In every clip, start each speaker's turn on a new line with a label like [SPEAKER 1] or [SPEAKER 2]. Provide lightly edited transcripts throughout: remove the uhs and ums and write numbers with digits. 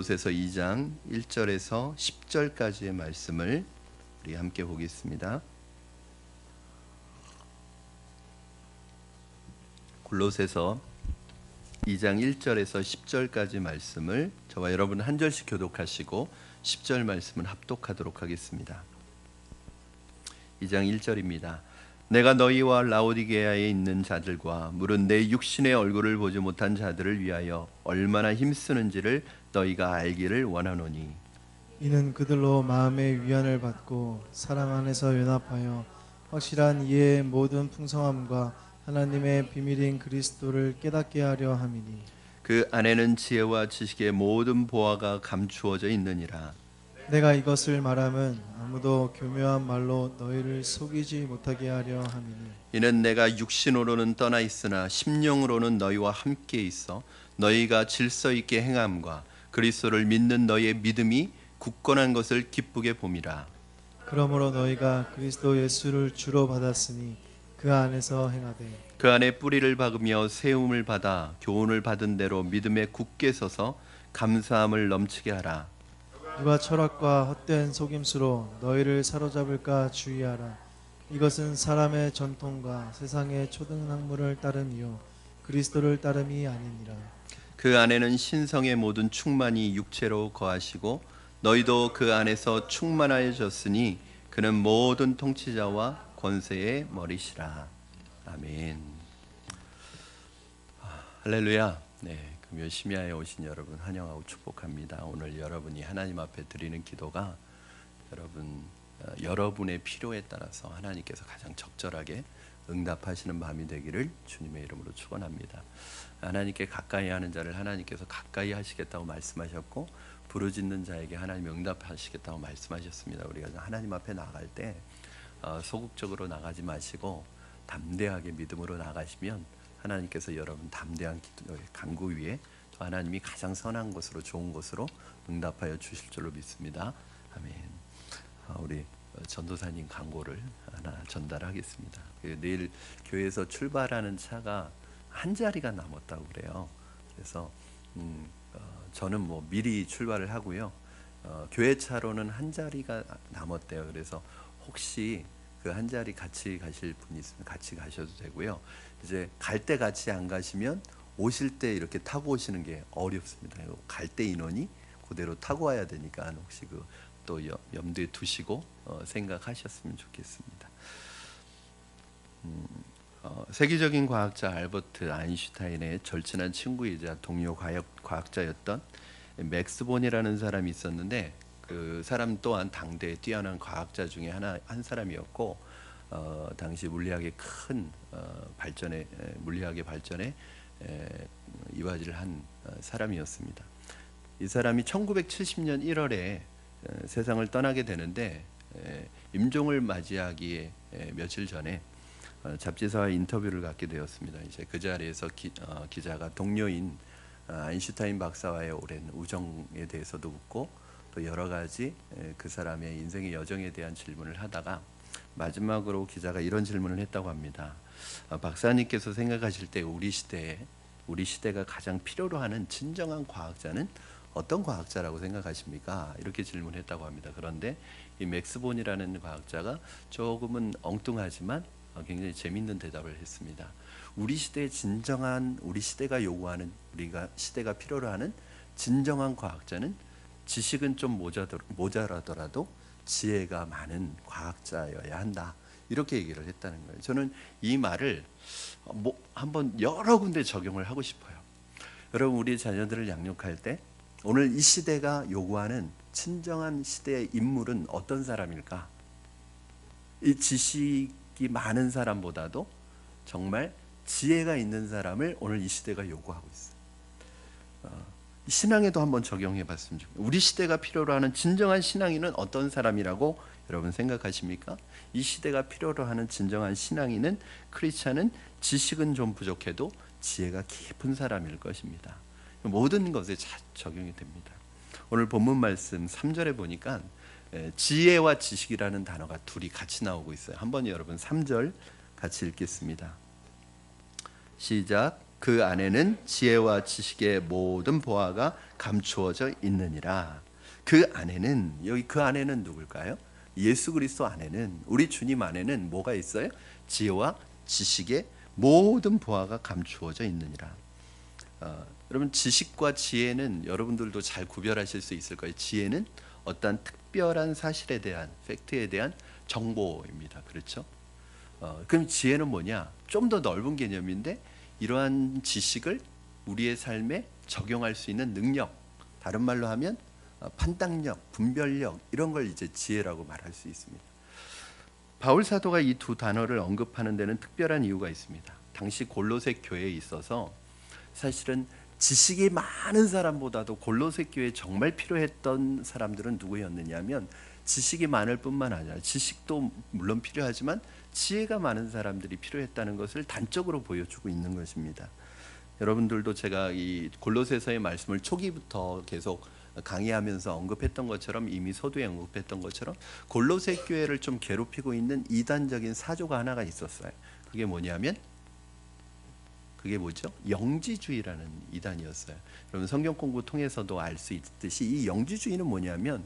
[SPEAKER 1] 골로새서 2장 1절에서 10절까지의 말씀을 우리 함께 보겠습니다. 골로새서 2장 1절에서 10절까지 말씀을 저와 여러분 한 절씩 교독하시고 10절 말씀을 합독하도록 하겠습니다. 2장 1절입니다. 내가 너희와 라오디게아에 있는 자들과 물은 내 육신의 얼굴을 보지 못한 자들을 위하여 얼마나 힘쓰는지를 너희가 알기를 원하노니,
[SPEAKER 2] 이는 그들로 마음의 위안을 받고 사랑 안에서 연합하여 확실한 이해의 모든 풍성함과 하나님의 비밀인 그리스도를 깨닫게 하려 함이니,
[SPEAKER 1] 그 안에는 지혜와 지식의 모든 보화가 감추어져 있느니라.
[SPEAKER 2] 내가 이것을 말함은 아무도 교묘한 말로 너희를 속이지 못하게 하려 함이니,
[SPEAKER 1] 이는 내가 육신으로는 떠나 있으나 심령으로는 너희와 함께 있어 너희가 질서 있게 행함과 그리스도를 믿는 너희의 믿음이 굳건한 것을 기쁘게 봄이라.
[SPEAKER 2] 그러므로 너희가 그리스도 예수를 주로 받았으니 그 안에서 행하되
[SPEAKER 1] 그 안에 뿌리를 박으며 세움을 받아 교훈을 받은 대로 믿음에 굳게 서서 감사함을 넘치게 하라.
[SPEAKER 2] 누가 철학과 헛된 속임수로 너희를 사로잡을까 주의하라. 이것은 사람의 전통과 세상의 초등학문을 따름이요 그리스도를 따름이 아니니라.
[SPEAKER 1] 그 안에는 신성의 모든 충만이 육체로 거하시고 너희도 그 안에서 충만하여졌으니 그는 모든 통치자와 권세의 머리시라. 아멘. 할렐루야. 네, 금요 심야에 오신 여러분 환영하고 축복합니다. 오늘 여러분이 하나님 앞에 드리는 기도가 여러분의 필요에 따라서 하나님께서 가장 적절하게 응답하시는 밤이 되기를 주님의 이름으로 축원합니다. 하나님께 가까이 하는 자를 하나님께서 가까이 하시겠다고 말씀하셨고, 부르짖는 자에게 하나님이 응답하시겠다고 말씀하셨습니다. 우리가 하나님 앞에 나갈 때 소극적으로 나가지 마시고 담대하게 믿음으로 나가시면 하나님께서 여러분 담대한 기도의 간구 위에 또 하나님이 가장 선한 것으로 좋은 것으로 응답하여 주실 줄로 믿습니다. 아멘. 우리 전도사님 광고를 하나 전달하겠습니다. 내일 교회에서 출발하는 차가 한 자리가 남았다고 그래요. 그래서 저는 뭐 미리 출발을 하고요. 교회 차로는 한 자리가 남았대요. 그래서 혹시 그 한 자리 같이 가실 분이 있으면 같이 가셔도 되고요. 이제 갈 때 같이 안 가시면 오실 때 이렇게 타고 오시는 게 어렵습니다. 갈 때 인원이 그대로 타고 와야 되니까 혹시 또 염두에 두시고 생각하셨으면 좋겠습니다. 세계적인 과학자 알버트 아인슈타인의 절친한 친구이자 동료 과학자였던 맥스 본이라는 사람이 있었는데, 그 사람 또한 당대에 뛰어난 과학자 중에 한 사람이었고, 당시 물리학의 큰 물리학의 발전에 이바지를 한 사람이었습니다. 이 사람이 1970년 1월에 세상을 떠나게 되는데, 임종을 맞이하기에 며칠 전에 잡지사와 인터뷰를 갖게 되었습니다. 이제 그 자리에서 기자가 동료인 아인슈타인 박사와의 오랜 우정에 대해서도 묻고, 또 여러 가지 그 사람의 인생의 여정에 대한 질문을 하다가 마지막으로 기자가 이런 질문을 했다고 합니다. 박사님께서 생각하실 때 우리 시대가 가장 필요로 하는 진정한 과학자는 어떤 과학자라고 생각하십니까? 이렇게 질문했다고 합니다. 그런데 이 맥스 본이라는 과학자가 조금은 엉뚱하지만 굉장히 재미있는 대답을 했습니다. 우리 시대가 요구하는, 우리가 시대가 필요로 하는 진정한 과학자는 지식은 좀 모자라더라도 지혜가 많은 과학자여야 한다. 이렇게 얘기를 했다는 거예요. 저는 이 말을 한번 여러 군데 적용을 하고 싶어요. 여러분, 우리 자녀들을 양육할 때 오늘 이 시대가 요구하는 진정한 시대의 인물은 어떤 사람일까? 이 지식이 많은 사람보다도 정말 지혜가 있는 사람을 오늘 이 시대가 요구하고 있어요. 신앙에도 한번 적용해 봤으면 좋겠어요. 우리 시대가 필요로 하는 진정한 신앙인은 어떤 사람이라고 여러분 생각하십니까? 이 시대가 필요로 하는 진정한 신앙인은, 크리스찬은 지식은 좀 부족해도 지혜가 깊은 사람일 것입니다. 모든 것에 적용이 됩니다. 오늘 본문 말씀 3절에 보니까 지혜와 지식이라는 단어가 둘이 같이 나오고 있어요. 한번 여러분 3절 같이 읽겠습니다. 시작. 그 안에는 지혜와 지식의 모든 보화가 감추어져 있느니라. 그 안에는, 여기 그 안에는 누굴까요? 예수 그리스도 안에는, 우리 주님 안에는 뭐가 있어요? 지혜와 지식의 모든 보화가 감추어져 있느니라. 여러분, 지식과 지혜는 여러분들도 잘 구별하실 수 있을 거예요. 지혜는 어떤 특별한 사실에 대한, 팩트에 대한 정보입니다. 그렇죠? 그럼 지혜는 뭐냐? 좀 더 넓은 개념인데, 이러한 지식을 우리의 삶에 적용할 수 있는 능력, 다른 말로 하면 판단력, 분별력, 이런 걸 이제 지혜라고 말할 수 있습니다. 바울 사도가 이 두 단어를 언급하는 데는 특별한 이유가 있습니다. 당시 골로새 교회에 있어서 사실은 지식이 많은 사람보다도 골로새 교회에 정말 필요했던 사람들은 누구였느냐면, 지식이 많을 뿐만 아니라, 지식도 물론 필요하지만 지혜가 많은 사람들이 필요했다는 것을 단적으로 보여주고 있는 것입니다. 여러분들도 제가 이 골로새서의 말씀을 초기부터 계속 강의하면서 언급했던 것처럼, 이미 서두에 언급했던 것처럼, 골로새 교회를 좀 괴롭히고 있는 이단적인 사조가 하나가 있었어요. 그게 뭐냐면, 그게 뭐죠? 영지주의라는 이단이었어요. 여러분, 성경 공부 통해서도 알 수 있듯이 이 영지주의는 뭐냐면,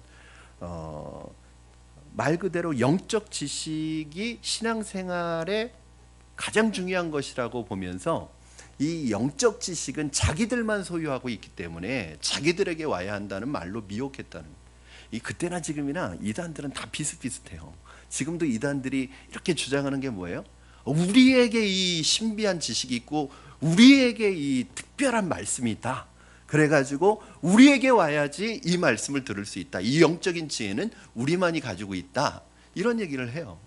[SPEAKER 1] 말 그대로 영적 지식이 신앙생활에 가장 중요한 것이라고 보면서, 이 영적 지식은 자기들만 소유하고 있기 때문에 자기들에게 와야 한다는 말로 미혹했다는, 이 그때나 지금이나 이단들은 다 비슷비슷해요. 지금도 이단들이 이렇게 주장하는 게 뭐예요? 우리에게 이 신비한 지식이 있고 우리에게 이 특별한 말씀이 있다. 그래가지고 우리에게 와야지 이 말씀을 들을 수 있다. 이 영적인 지혜는 우리만이 가지고 있다. 이런 얘기를 해요.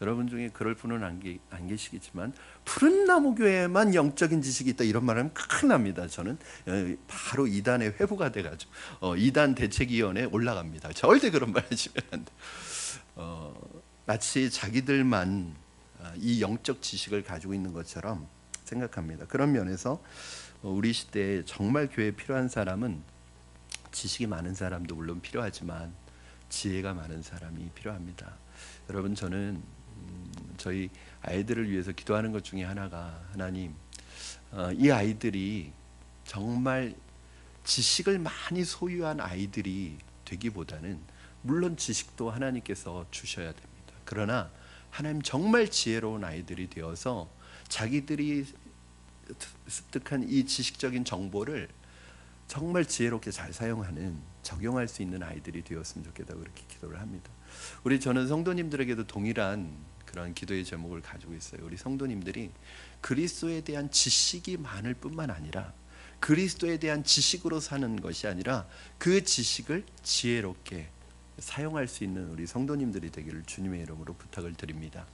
[SPEAKER 1] 여러분 중에 그럴 분은 안 계시겠지만, 푸른 나무 교회에만 영적인 지식이 있다, 이런 말하면 큰일 납니다. 저는 바로 이단의 회부가 돼가지고 이단 대책위원회에 올라갑니다. 절대 그런 말 하시면 안 돼. 마치 자기들만 이 영적 지식을 가지고 있는 것처럼 생각합니다. 그런 면에서 우리 시대에 정말 교회에 필요한 사람은, 지식이 많은 사람도 물론 필요하지만 지혜가 많은 사람이 필요합니다. 여러분, 저는 저희 아이들을 위해서 기도하는 것 중에 하나가, 하나님, 이 아이들이 정말 지식을 많이 소유한 아이들이 되기보다는, 물론 지식도 하나님께서 주셔야 됩니다. 그러나 하나님, 정말 지혜로운 아이들이 되어서 자기들이 습득한 이 지식적인 정보를 정말 지혜롭게 잘 사용하는, 적용할 수 있는 아이들이 되었으면 좋겠다고 그렇게 기도를 합니다. 저는 성도님들에게도 동일한 그런 기도의 제목을 가지고 있어요. 우리 성도님들이 그리스도에 대한 지식이 많을 뿐만 아니라, 그리스도에 대한 지식으로 사는 것이 아니라 그 지식을 지혜롭게 사용할 수 있는 우리 성도님들이 되기를 주님의 이름으로 부탁을 드립니다.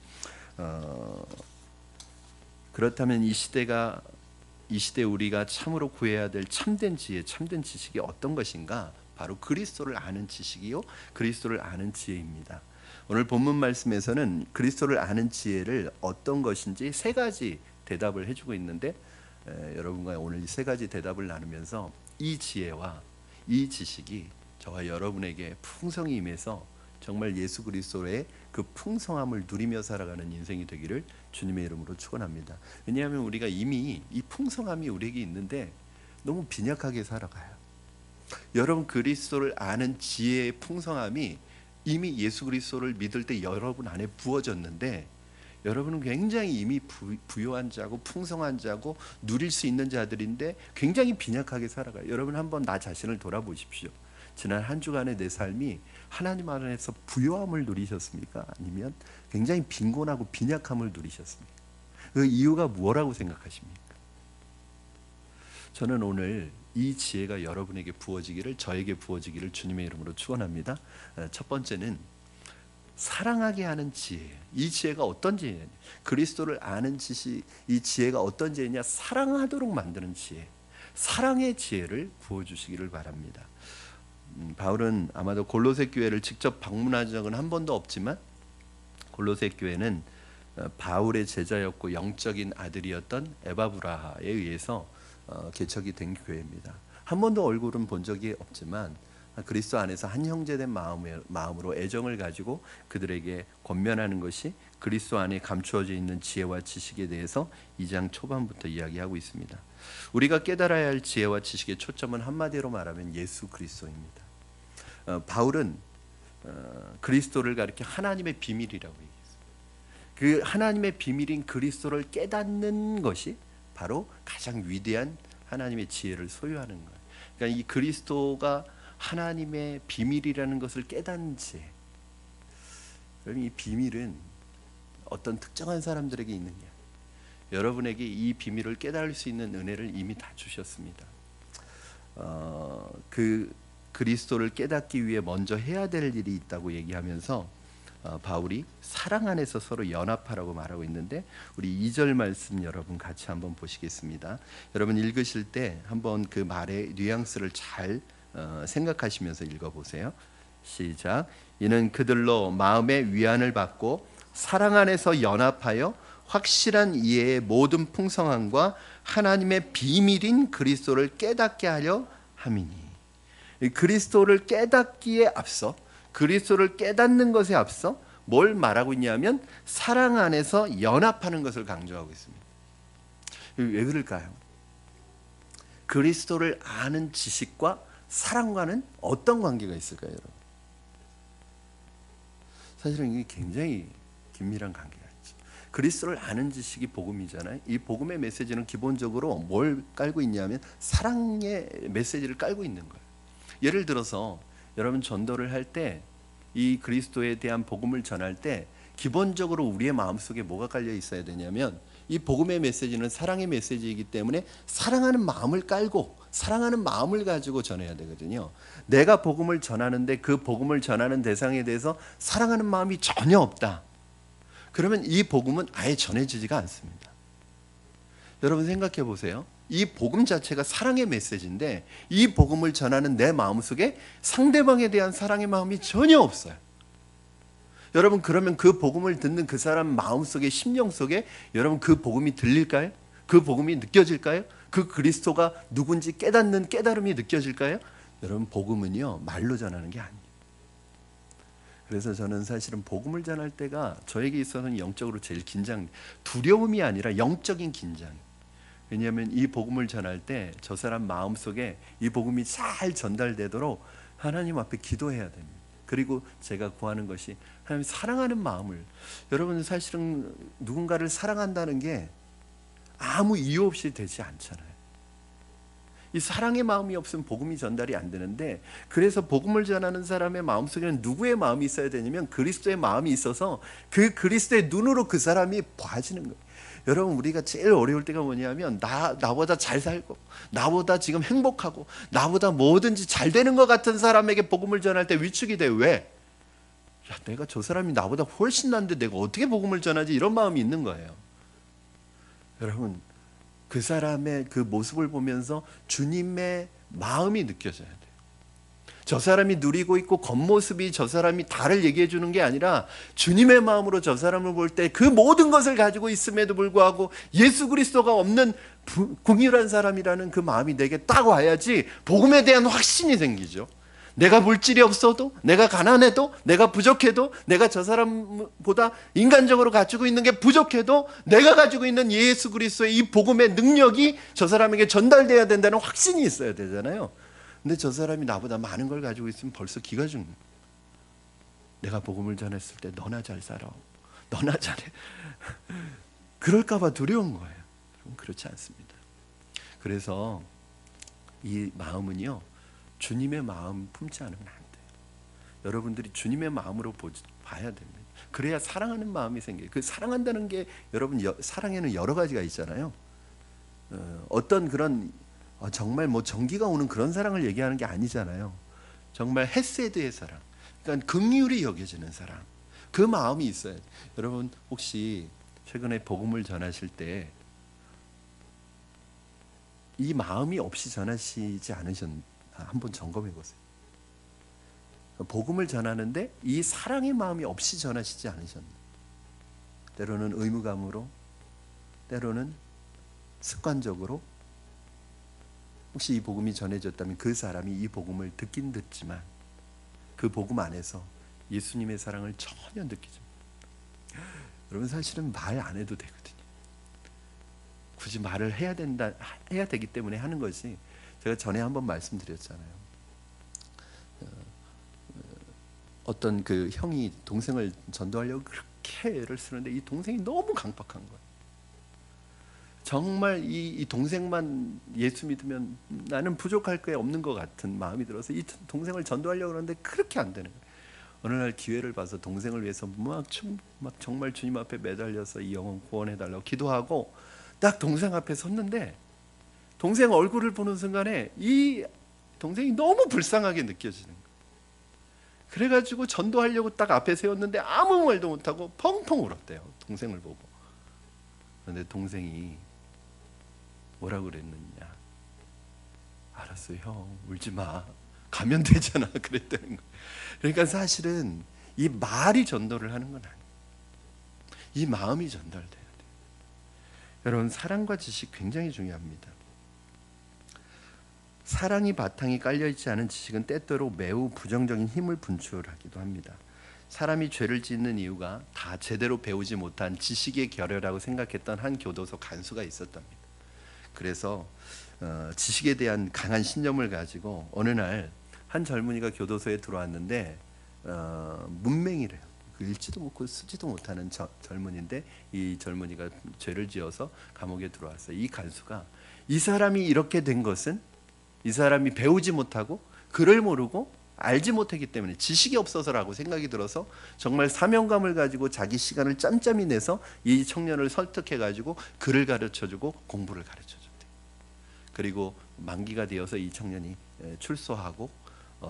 [SPEAKER 1] 그렇다면 이 시대 우리가 참으로 구해야 될 참된 지혜, 참된 지식이 어떤 것인가? 바로 그리스도를 아는 지식이요, 그리스도를 아는 지혜입니다. 오늘 본문 말씀에서는 그리스도를 아는 지혜를 어떤 것인지 세 가지 대답을 해주고 있는데, 여러분과 오늘 이 세 가지 대답을 나누면서 이 지혜와 이 지식이 저와 여러분에게 풍성히 임해서 정말 예수 그리스도의 그 풍성함을 누리며 살아가는 인생이 되기를 주님의 이름으로 축원합니다. 왜냐하면 우리가 이미 이 풍성함이 우리에게 있는데 너무 빈약하게 살아가요. 여러분, 그리스도를 아는 지혜의 풍성함이 이미 예수 그리스도를 믿을 때 여러분 안에 부어졌는데, 여러분은 굉장히 이미 부요한 자고 풍성한 자고 누릴 수 있는 자들인데 굉장히 빈약하게 살아가요. 여러분, 한번 나 자신을 돌아보십시오. 지난 한 주간의 내 삶이 하나님 안에서 부요함을 누리셨습니까? 아니면 굉장히 빈곤하고 빈약함을 누리셨습니까? 그 이유가 뭐라고 생각하십니까? 저는 오늘 이 지혜가 여러분에게 부어지기를, 저에게 부어지기를 주님의 이름으로 축원합니다. 첫 번째는 사랑하게 하는 지혜예요. 이 지혜가 어떤 지혜냐? 그리스도를 아는 지식, 이 지혜가 어떤 지혜냐? 사랑하도록 만드는 지혜, 사랑의 지혜를 부어주시기를 바랍니다. 바울은 아마도 골로새 교회를 직접 방문한 적은 한 번도 없지만, 골로새 교회는 바울의 제자였고 영적인 아들이었던 에바브라에 의해서 개척이 된 교회입니다. 한 번도 얼굴은 본 적이 없지만 그리스도 안에서 한 형제된 마음으로 애정을 가지고 그들에게 권면하는 것이 그리스도 안에 감추어져 있는 지혜와 지식에 대해서 2장 초반부터 이야기하고 있습니다. 우리가 깨달아야 할 지혜와 지식의 초점은 한마디로 말하면 예수 그리스도입니다. 바울은 그리스도를 가리켜 하나님의 비밀이라고 얘기했어요. 그 하나님의 비밀인 그리스도를 깨닫는 것이 바로 가장 위대한 하나님의 지혜를 소유하는 거예요. 그러니까 이 그리스도가 하나님의 비밀이라는 것을 깨닫는 지혜. 그럼 이 비밀은 어떤 특정한 사람들에게 있는 게 아니에요. 여러분에게 이 비밀을 깨달을 수 있는 은혜를 이미 다 주셨습니다. 그 그리스도를 깨닫기 위해 먼저 해야 될 일이 있다고 얘기하면서 바울이 사랑 안에서 서로 연합하라고 말하고 있는데, 우리 2절 말씀 여러분 같이 한번 보시겠습니다. 여러분 읽으실 때 한번 그 말의 뉘앙스를 잘 생각하시면서 읽어보세요. 시작. 이는 그들로 마음의 위안을 받고 사랑 안에서 연합하여 확실한 이해의 모든 풍성함과 하나님의 비밀인 그리스도를 깨닫게 하려 함이니. 그리스도를 깨닫기에 앞서, 그리스도를 깨닫는 것에 앞서 뭘 말하고 있냐면 사랑 안에서 연합하는 것을 강조하고 있습니다. 왜 그럴까요? 그리스도를 아는 지식과 사랑과는 어떤 관계가 있을까요, 여러분? 사실은 이게 굉장히 긴밀한 관계가 있죠. 그리스도를 아는 지식이 복음이잖아요. 이 복음의 메시지는 기본적으로 뭘 깔고 있냐면 사랑의 메시지를 깔고 있는 거예요. 예를 들어서 여러분 전도를 할 때 이 그리스도에 대한 복음을 전할 때 기본적으로 우리의 마음속에 뭐가 깔려 있어야 되냐면, 이 복음의 메시지는 사랑의 메시지이기 때문에 사랑하는 마음을 깔고 사랑하는 마음을 가지고 전해야 되거든요. 내가 복음을 전하는데 그 복음을 전하는 대상에 대해서 사랑하는 마음이 전혀 없다. 그러면 이 복음은 아예 전해지지가 않습니다. 여러분 생각해 보세요. 이 복음 자체가 사랑의 메시지인데 이 복음을 전하는 내 마음속에 상대방에 대한 사랑의 마음이 전혀 없어요. 여러분 그러면 그 복음을 듣는 그 사람 마음속에, 심령 속에 여러분 그 복음이 들릴까요? 그 복음이 느껴질까요? 그 그리스도가 누군지 깨닫는 깨달음이 느껴질까요? 여러분 복음은요 말로 전하는 게 아니에요. 그래서 저는 사실은 복음을 전할 때가 저에게 있어서는 영적으로 제일 두려움이 아니라 영적인 긴장. 왜냐하면 이 복음을 전할 때 저 사람 마음속에 이 복음이 잘 전달되도록 하나님 앞에 기도해야 됩니다. 그리고 제가 구하는 것이 하나님 사랑하는 마음을, 여러분 사실은 누군가를 사랑한다는 게 아무 이유 없이 되지 않잖아요. 이 사랑의 마음이 없으면 복음이 전달이 안 되는데, 그래서 복음을 전하는 사람의 마음속에는 누구의 마음이 있어야 되냐면 그리스도의 마음이 있어서 그 그리스도의 눈으로 그 사람이 봐지는 거예요. 여러분 우리가 제일 어려울 때가 뭐냐면 나보다 잘 살고 나보다 지금 행복하고 나보다 뭐든지 잘 되는 것 같은 사람에게 복음을 전할 때 위축이 돼요. 왜? 야, 내가 저 사람이 나보다 훨씬 난데 내가 어떻게 복음을 전하지? 이런 마음이 있는 거예요. 여러분 그 사람의 그 모습을 보면서 주님의 마음이 느껴져야 돼요. 저 사람이 누리고 있고 겉모습이 저 사람이 다를 얘기해 주는 게 아니라 주님의 마음으로 저 사람을 볼 때 그 모든 것을 가지고 있음에도 불구하고 예수 그리스도가 없는 궁일한 사람이라는 그 마음이 내게 딱 와야지 복음에 대한 확신이 생기죠. 내가 물질이 없어도, 내가 가난해도, 내가 부족해도, 내가 저 사람보다 인간적으로 가지고 있는 게 부족해도 내가 가지고 있는 예수 그리스도의 이 복음의 능력이 저 사람에게 전달돼야 된다는 확신이 있어야 되잖아요. 근데 저 사람이 나보다 많은 걸 가지고 있으면 벌써 기가 죽는 거예요. 내가 복음을 전했을 때 너나 잘 살아, 너나 잘해. 그럴까 봐 두려운 거예요. 그렇지 않습니다. 그래서 이 마음은요 주님의 마음 품지 않으면 안 돼요. 여러분들이 주님의 마음으로 봐야 됩니다. 그래야 사랑하는 마음이 생겨요. 그 사랑한다는 게 여러분 사랑에는 여러 가지가 있잖아요. 어떤 그런 정말 뭐 전기가 오는 그런 사랑을 얘기하는 게 아니잖아요. 정말 헤세드의 사랑, 그러니까 긍휼히 여겨지는 사랑, 그 마음이 있어야 돼요. 여러분 혹시 최근에 복음을 전하실 때 이 마음이 없이 전하시지 않으셨나요? 한번 점검해 보세요. 복음을 전하는데 이 사랑의 마음이 없이 전하시지 않으셨나요? 때로는 의무감으로, 때로는 습관적으로. 혹시 이 복음이 전해졌다면 그 사람이 이 복음을 듣긴 듣지만 그 복음 안에서 예수님의 사랑을 전혀 느끼지 못해요. 여러분 사실은 말 안 해도 되거든요. 굳이 말을 해야 되기 때문에 하는 것이, 제가 전에 한번 말씀드렸잖아요. 어떤 그 형이 동생을 전도하려고 그렇게 애를 쓰는데 이 동생이 너무 강박한 거예요. 정말 이 동생만 예수 믿으면 나는 부족할 게 없는 것 같은 마음이 들어서 이 동생을 전도하려고 그러는데 그렇게 안 되는 거예요. 어느 날 기회를 봐서 동생을 위해서 막 정말 주님 앞에 매달려서 이 영혼 구원해달라고 기도하고 딱 동생 앞에 섰는데, 동생 얼굴을 보는 순간에 이 동생이 너무 불쌍하게 느껴지는 거예요. 그래가지고 전도하려고 딱 앞에 세웠는데 아무 말도 못하고 펑펑 울었대요, 동생을 보고. 그런데 동생이 뭐라고 그랬느냐, 알았어 형, 울지 마, 가면 되잖아, 그랬다는 거예요. 그러니까 사실은 이 말이 전도를 하는 건 아니에요. 이 마음이 전달돼야 돼요. 여러분, 사랑과 지식 굉장히 중요합니다. 사랑이 바탕이 깔려있지 않은 지식은 때때로 매우 부정적인 힘을 분출하기도 합니다. 사람이 죄를 짓는 이유가 다 제대로 배우지 못한 지식의 결여라고 생각했던 한 교도소 간수가 있었답니다. 그래서 지식에 대한 강한 신념을 가지고 어느 날 한 젊은이가 교도소에 들어왔는데 문맹이래요. 읽지도 못하고 쓰지도 못하는 젊은이인데, 이 젊은이가 죄를 지어서 감옥에 들어왔어요. 이 간수가 이 사람이 이렇게 된 것은 이 사람이 배우지 못하고 글을 모르고 알지 못했기 때문에, 지식이 없어서라고 생각이 들어서 정말 사명감을 가지고 자기 시간을 짬짬이 내서 이 청년을 설득해가지고 글을 가르쳐주고 공부를 가르쳐줬대요. 그리고 만기가 되어서 이 청년이 출소하고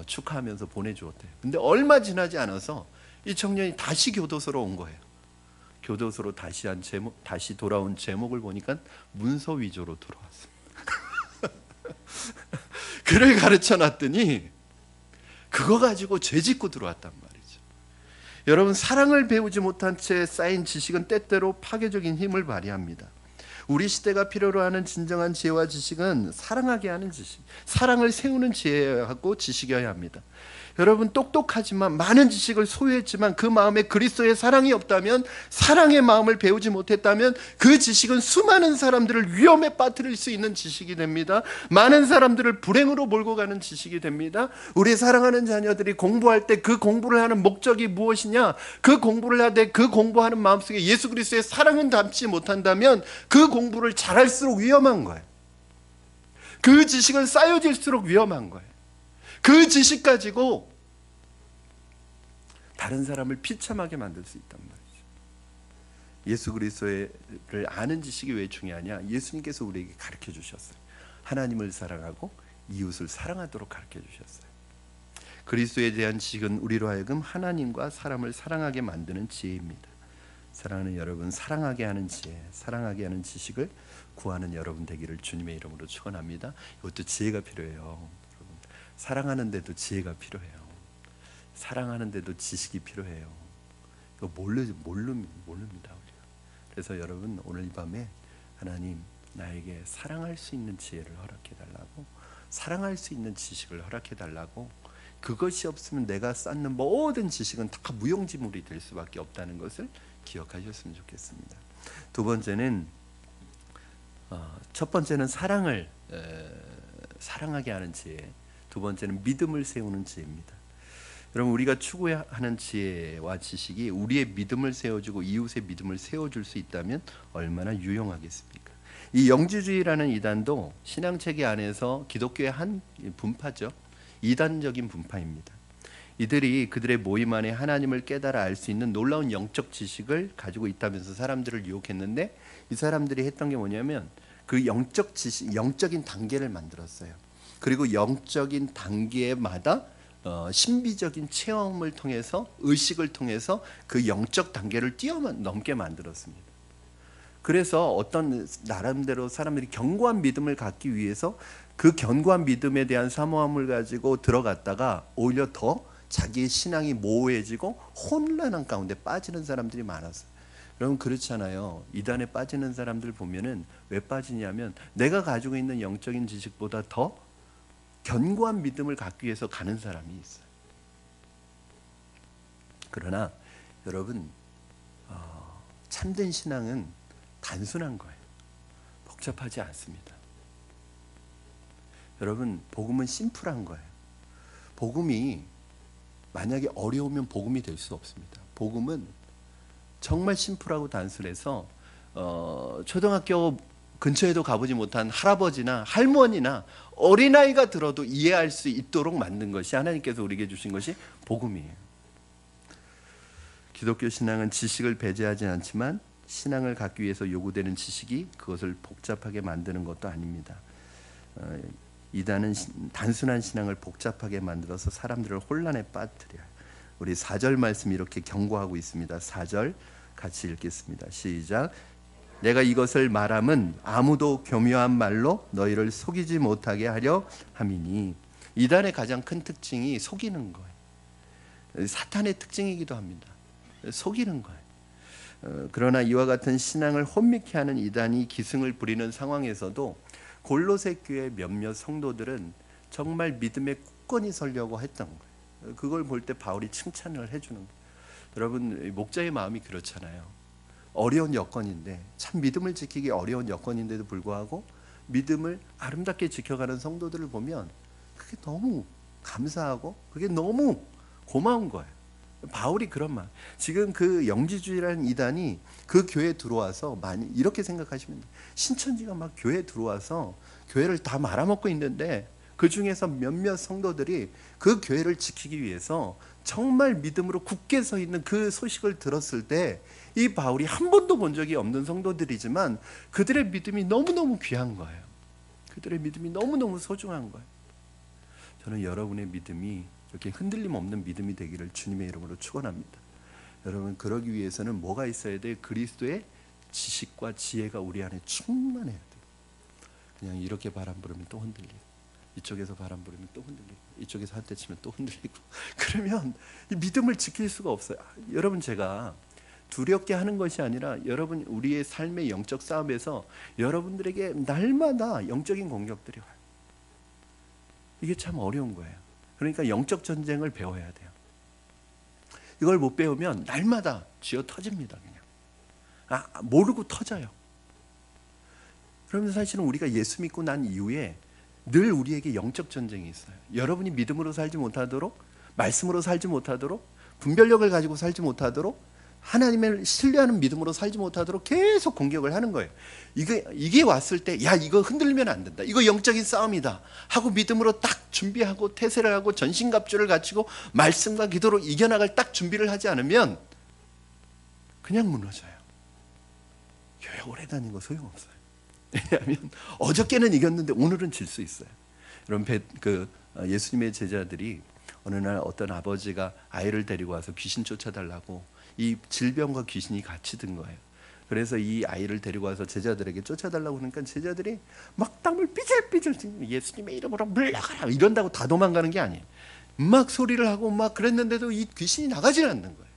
[SPEAKER 1] 축하하면서 보내주었대요. 근데 얼마 지나지 않아서 이 청년이 다시 교도소로 온 거예요. 교도소로 다시 돌아온 제목을 보니까 문서 위조로 돌아왔습니다. 글을 가르쳐 놨더니 그거 가지고 죄 짓고 들어왔단 말이죠. 여러분, 사랑을 배우지 못한 채 쌓인 지식은 때때로 파괴적인 힘을 발휘합니다. 우리 시대가 필요로 하는 진정한 지혜와 지식은 사랑하게 하는 지식, 사랑을 세우는 지혜하고 지식이어야 합니다. 여러분, 똑똑하지만 많은 지식을 소유했지만 그 마음에 그리스도의 사랑이 없다면, 사랑의 마음을 배우지 못했다면 그 지식은 수많은 사람들을 위험에 빠뜨릴 수 있는 지식이 됩니다. 많은 사람들을 불행으로 몰고 가는 지식이 됩니다. 우리 사랑하는 자녀들이 공부할 때 그 공부를 하는 목적이 무엇이냐, 그 공부를 하되 그 공부하는 마음속에 예수 그리스도의 사랑은 담지 못한다면 그 공부를 잘할수록 위험한 거예요. 그 지식은 쌓여질수록 위험한 거예요. 그 지식 가지고 다른 사람을 비참하게 만들 수 있단 말이죠. 예수 그리스도를 아는 지식이 왜 중요하냐? 예수님께서 우리에게 가르쳐 주셨어요. 하나님을 사랑하고 이웃을 사랑하도록 가르쳐 주셨어요. 그리스도에 대한 지식은 우리로 하여금 하나님과 사람을 사랑하게 만드는 지혜입니다. 사랑하는 여러분, 사랑하게 하는 지혜, 사랑하게 하는 지식을 구하는 여러분 되기를 주님의 이름으로 축원합니다. 이것도 지혜가 필요해요. 사랑하는데도 지혜가 필요해요. 사랑하는데도 지식이 필요해요. 이거 모릅니다, 우리가. 그래서 여러분, 오늘 이 밤에 하나님, 나에게 사랑할 수 있는 지혜를 허락해달라고, 사랑할 수 있는 지식을 허락해달라고, 그것이 없으면 내가 쌓는 모든 지식은 다 무용지물이 될 수밖에 없다는 것을 기억하셨으면 좋겠습니다. 두 번째는, 첫 번째는 사랑하게 하는 지혜, 두 번째는 믿음을 세우는 지혜입니다. 여러분, 우리가 추구하는 지혜와 지식이 우리의 믿음을 세워주고 이웃의 믿음을 세워줄 수 있다면 얼마나 유용하겠습니까? 이 영지주의라는 이단도 신앙체계 안에서 기독교의 한 분파죠. 이단적인 분파입니다. 이들이 그들의 모임 안에 하나님을 깨달아 알 수 있는 놀라운 영적 지식을 가지고 있다면서 사람들을 유혹했는데, 이 사람들이 했던 게 뭐냐면 그 영적 지식, 영적인 단계를 만들었어요. 그리고 영적인 단계마다 신비적인 체험을 통해서, 의식을 통해서 그 영적 단계를 뛰어넘게 만들었습니다. 그래서 어떤 나름대로 사람들이 견고한 믿음을 갖기 위해서 그 견고한 믿음에 대한 사모함을 가지고 들어갔다가 오히려 더 자기의 신앙이 모호해지고 혼란한 가운데 빠지는 사람들이 많았어요. 여러분, 그렇잖아요. 이단에 빠지는 사람들 보면은 왜 빠지냐면 내가 가지고 있는 영적인 지식보다 더 견고한 믿음을 갖기 위해서 가는 사람이 있어요. 그러나 여러분, 참된 신앙은 단순한 거예요. 복잡하지 않습니다. 여러분, 복음은 심플한 거예요. 복음이 만약에 어려우면 복음이 될 수 없습니다. 복음은 정말 심플하고 단순해서 초등학교 근처에도 가보지 못한 할아버지나 할머니나 어린아이가 들어도 이해할 수 있도록 만든 것이 하나님께서 우리에게 주신 것이 복음이에요. 기독교 신앙은 지식을 배제하지 않지만 신앙을 갖기 위해서 요구되는 지식이 그것을 복잡하게 만드는 것도 아닙니다. 이단은 단순한 신앙을 복잡하게 만들어서 사람들을 혼란에 빠뜨려요. 우리 4절 말씀이 이렇게 경고하고 있습니다. 4절 같이 읽겠습니다. 시작. 내가 이것을 말함은 아무도 교묘한 말로 너희를 속이지 못하게 하려 함이니. 이단의 가장 큰 특징이 속이는 거예요. 사탄의 특징이기도 합니다. 속이는 거예요. 그러나 이와 같은 신앙을 혼미케 하는 이단이 기승을 부리는 상황에서도 골로새 교회 몇몇 성도들은 정말 믿음에 굳건히 서려고 했던 거예요. 그걸 볼 때 바울이 칭찬을 해주는 거예요. 여러분, 목자의 마음이 그렇잖아요. 어려운 여건인데, 참 믿음을 지키기 어려운 여건인데도 불구하고 믿음을 아름답게 지켜가는 성도들을 보면 그게 너무 감사하고 그게 너무 고마운 거예요. 바울이 그런 말. 지금 그 영지주의라는 이단이 그 교회에 들어와서 많이 이렇게 생각하시면 돼요. 신천지가 막 교회에 들어와서 교회를 다 말아먹고 있는데 그 중에서 몇몇 성도들이 그 교회를 지키기 위해서 정말 믿음으로 굳게 서 있는 그 소식을 들었을 때 이 바울이 한 번도 본 적이 없는 성도들이지만 그들의 믿음이 너무너무 귀한 거예요. 그들의 믿음이 너무너무 소중한 거예요. 저는 여러분의 믿음이 이렇게 흔들림 없는 믿음이 되기를 주님의 이름으로 축원합니다. 여러분, 그러기 위해서는 뭐가 있어야 돼요? 그리스도의 지식과 지혜가 우리 안에 충만해야 돼요. 그냥 이렇게 바람 부르면 또 흔들리고, 이쪽에서 바람 부르면 또 흔들리고, 이쪽에서 한 대 치면 또 흔들리고, 그러면 이 믿음을 지킬 수가 없어요. 여러분, 제가 두렵게 하는 것이 아니라 여러분 우리의 삶의 영적 싸움에서 여러분들에게 날마다 영적인 공격들이 와요. 이게 참 어려운 거예요. 그러니까 영적 전쟁을 배워야 돼요. 이걸 못 배우면 날마다 쥐어 터집니다. 그냥 모르고 터져요. 그러면 사실은 우리가 예수 믿고 난 이후에 늘 우리에게 영적 전쟁이 있어요. 여러분이 믿음으로 살지 못하도록, 말씀으로 살지 못하도록, 분별력을 가지고 살지 못하도록, 하나님을 신뢰하는 믿음으로 살지 못하도록 계속 공격을 하는 거예요. 이게 왔을 때, 야, 이거 흔들리면 안 된다, 이거 영적인 싸움이다 하고 믿음으로 딱 준비하고 태세를 하고 전신갑주를 갖추고 말씀과 기도로 이겨나갈 딱 준비를 하지 않으면 그냥 무너져요. 교회 오래 다니는 거 소용없어요. 왜냐하면 어저께는 이겼는데 오늘은 질 수 있어요. 여러분, 예수님의 제자들이 어느 날 어떤 아버지가 아이를 데리고 와서 귀신 쫓아달라고, 이 질병과 귀신이 같이 든 거예요. 그래서 이 아이를 데리고 와서 제자들에게 쫓아달라고 하니까 제자들이 막 땀을 삐질삐질, 예수님의 이름으로 물러가라 이런다고 다 도망가는 게 아니에요. 막 소리를 하고 막 그랬는데도 이 귀신이 나가질 않는 거예요.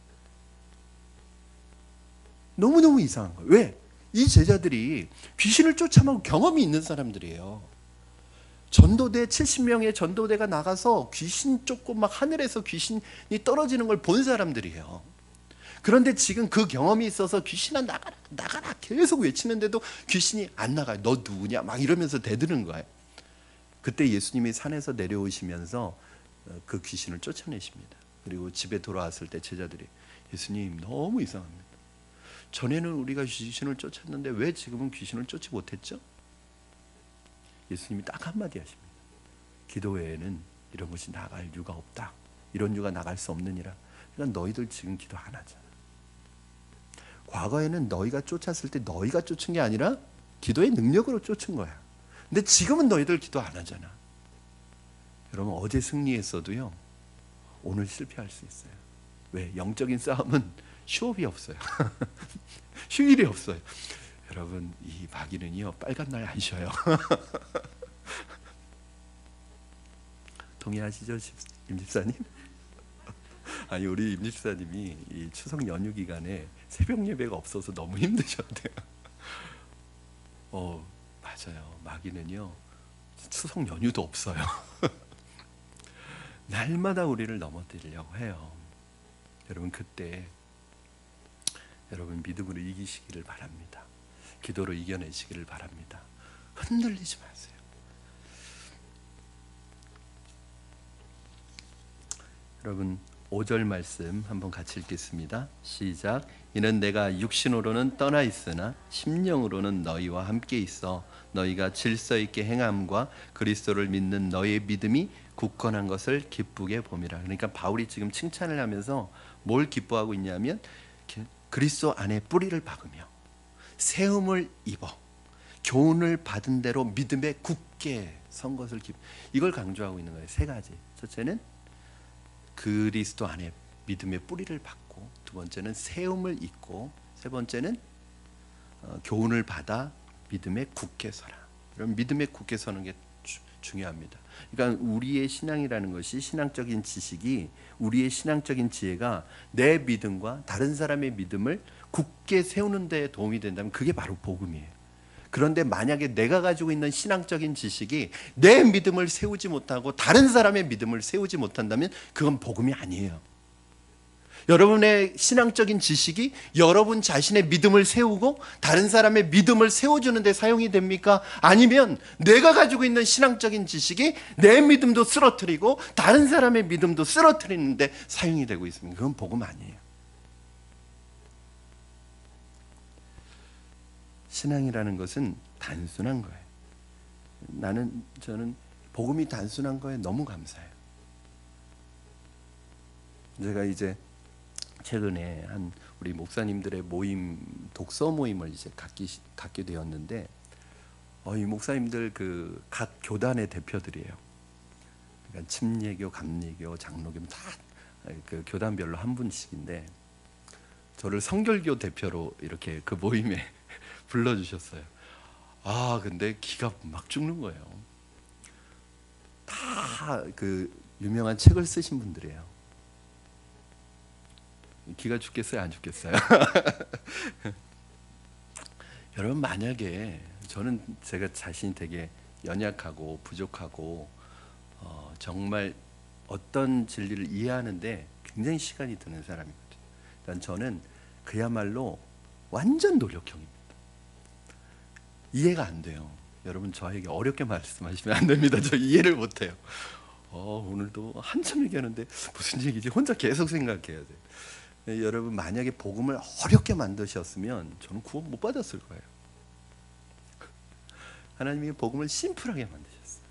[SPEAKER 1] 너무너무 이상한 거예요. 왜? 이 제자들이 귀신을 쫓아먹고 경험이 있는 사람들이에요. 전도대 70명의 전도대가 나가서 귀신 쫓고 막 하늘에서 귀신이 떨어지는 걸 본 사람들이에요. 그런데 지금 그 경험이 있어서 귀신아 나가라 나가라 계속 외치는데도 귀신이 안 나가요. 너 누구냐 막 이러면서 대드는 거예요. 그때 예수님이 산에서 내려오시면서 그 귀신을 쫓아내십니다. 그리고 집에 돌아왔을 때 제자들이, 예수님 너무 이상합니다. 전에는 우리가 귀신을 쫓았는데 왜 지금은 귀신을 쫓지 못했죠? 예수님이 딱 한마디 하십니다. 기도 외에는 이런 것이 나갈 이유가 없다. 이런 이유가 나갈 수 없느니라. 그러니까 너희들 지금 기도 안 하잖아. 과거에는 너희가 쫓았을 때 너희가 쫓은 게 아니라 기도의 능력으로 쫓은 거야. 근데 지금은 너희들 기도 안 하잖아. 여러분, 어제 승리했어도요 오늘 실패할 수 있어요. 왜? 영적인 싸움은 휴업이 없어요. 휴일이 없어요. 여러분, 이 마귀는요 빨간 날 안 쉬어요. 동의하시죠, 임 집사님? 아니, 우리 임 집사님이 이 추석 연휴 기간에 새벽 예배가 없어서 너무 힘드셨대요. 맞아요. 마귀는요 추석 연휴도 없어요. 날마다 우리를 넘어뜨리려고 해요. 여러분, 그때 여러분 믿음으로 이기시기를 바랍니다. 기도로 이겨내시기를 바랍니다. 흔들리지 마세요. 여러분 5절 말씀 한번 같이 읽겠습니다. 시작. 이는 내가 육신으로는 떠나 있으나 심령으로는 너희와 함께 있어 너희가 질서 있게 행함과 그리스도를 믿는 너희의 믿음이 굳건한 것을 기쁘게 봄이라. 그러니까 바울이 지금 칭찬을 하면서 뭘 기뻐하고 있냐면 그리스도 안에 뿌리를 박으며 세움을 입어 교훈을 받은 대로 믿음에 굳게 선 것을 이걸 강조하고 있는 거예요. 세 가지. 첫째는 그리스도 안에 믿음의 뿌리를 박고, 두 번째는 세움을 입고, 세 번째는 교훈을 받아 믿음에 굳게 서라. 그럼 믿음에 굳게 서는 게 중요합니다. 그러니까 우리의 신앙이라는 것이, 신앙적인 지식이, 우리의 신앙적인 지혜가 내 믿음과 다른 사람의 믿음을 굳게 세우는 데 도움이 된다면 그게 바로 복음이에요. 그런데 만약에 내가 가지고 있는 신앙적인 지식이 내 믿음을 세우지 못하고 다른 사람의 믿음을 세우지 못한다면 그건 복음이 아니에요. 여러분의 신앙적인 지식이 여러분 자신의 믿음을 세우고 다른 사람의 믿음을 세워주는 데 사용이 됩니까? 아니면 내가 가지고 있는 신앙적인 지식이 내 믿음도 쓰러뜨리고 다른 사람의 믿음도 쓰러뜨리는 데 사용이 되고 있습니다. 그건 복음 아니에요. 신앙이라는 것은 단순한 거예요. 저는 복음이 단순한 거에 너무 감사해요. 제가 이제 최근에 한 우리 목사님들의 모임, 독서 모임을 이제 갖게 되었는데, 이 목사님들 그 각 교단의 대표들이에요. 그러니까 침례교, 감리교, 장로교 다 그 교단별로 한 분씩인데, 저를 성결교 대표로 이렇게 그 모임에 불러주셨어요. 근데 기가 막 죽는 거예요. 다 그 유명한 책을 쓰신 분들이에요. 기가 죽겠어요, 안 죽겠어요? 여러분, 만약에 제가 자신이 되게 연약하고 부족하고 정말 어떤 진리를 이해하는데 굉장히 시간이 드는 사람이거든요. 그러니까 저는 그야말로 완전 노력형입니다. 이해가 안 돼요. 여러분, 저에게 어렵게 말씀하시면 안 됩니다. 저 이해를 못해요. 오늘도 한참 얘기하는데 무슨 얘기지? 혼자 계속 생각해야 돼요. 여러분, 만약에 복음을 어렵게 만드셨으면 저는 구원 못 받았을 거예요. 하나님이 복음을 심플하게 만드셨어요.